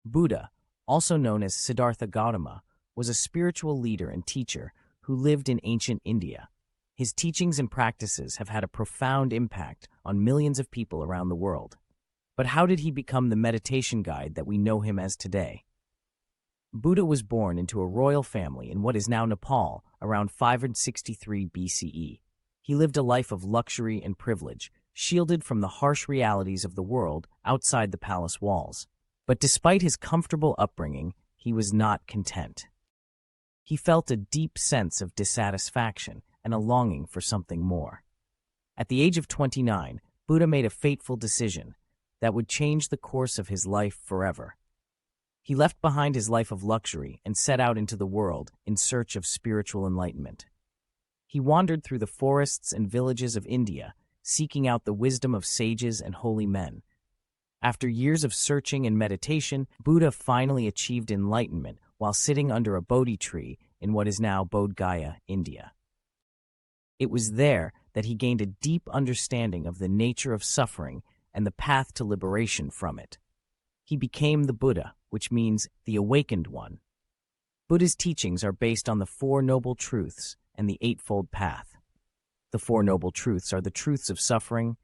Buddha, also known as Siddhartha Gautama, was a spiritual leader and teacher who lived in ancient India. His teachings and practices have had a profound impact on millions of people around the world. But how did he become the meditation guide that we know him as today? Buddha was born into a royal family in what is now Nepal around 563 BCE. He lived a life of luxury and privilege, shielded from the harsh realities of the world outside the palace walls. But despite his comfortable upbringing, he was not content. He felt a deep sense of dissatisfaction and a longing for something more. At the age of 29, Buddha made a fateful decision that would change the course of his life forever. He left behind his life of luxury and set out into the world in search of spiritual enlightenment. He wandered through the forests and villages of India, seeking out the wisdom of sages and holy men. After years of searching and meditation, Buddha finally achieved enlightenment while sitting under a Bodhi tree in what is now Bodh Gaya, India. It was there that he gained a deep understanding of the nature of suffering and the path to liberation from it. He became the Buddha, which means the awakened one. Buddha's teachings are based on the Four Noble Truths and the Eightfold Path. The Four Noble Truths are the truths of suffering,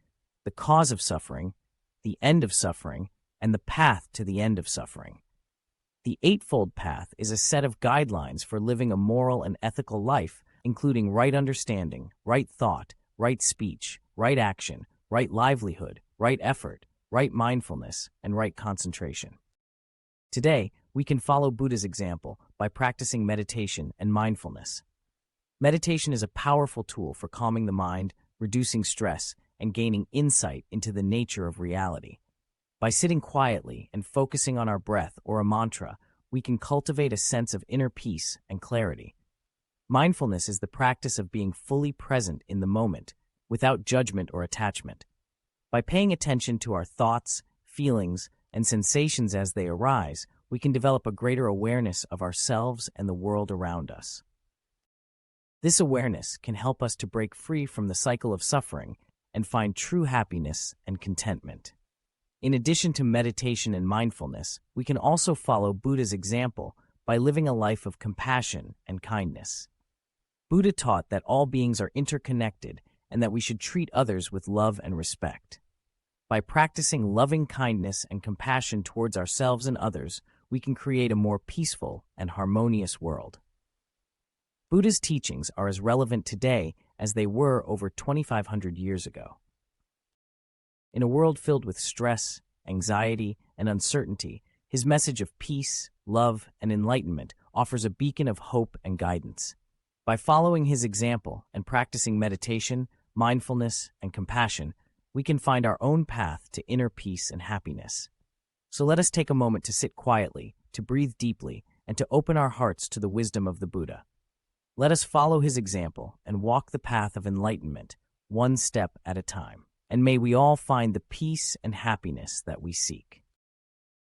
the cause of suffering, the end of suffering, and the path to the end of suffering. The Eightfold Path is a set of guidelines for living a moral and ethical life, including right understanding, right thought, right speech, right action, right livelihood, right effort, right mindfulness, and right concentration. Today, we can follow Buddha's example by practicing meditation and mindfulness. Meditation is a powerful tool for calming the mind, reducing stress, and gaining insight into the nature of reality. By sitting quietly and focusing on our breath or a mantra, we can cultivate a sense of inner peace and clarity. Mindfulness is the practice of being fully present in the moment, without judgment or attachment. By paying attention to our thoughts, feelings, and sensations as they arise, we can develop a greater awareness of ourselves and the world around us. This awareness can help us to break free from the cycle of suffering and find true happiness and contentment. In addition to meditation and mindfulness, we can also follow Buddha's example by living a life of compassion and kindness. Buddha taught that all beings are interconnected and that we should treat others with love and respect. By practicing loving kindness and compassion towards ourselves and others, we can create a more peaceful and harmonious world. Buddha's teachings are as relevant today as they were over 2,500 years ago. In a world filled with stress, anxiety, and uncertainty, his message of peace, love, and enlightenment offers a beacon of hope and guidance. By following his example and practicing meditation, mindfulness, and compassion, we can find our own path to inner peace and happiness. So let us take a moment to sit quietly, to breathe deeply, and to open our hearts to the wisdom of the Buddha. Let us follow his example and walk the path of enlightenment, one step at a time. And may we all find the peace and happiness that we seek.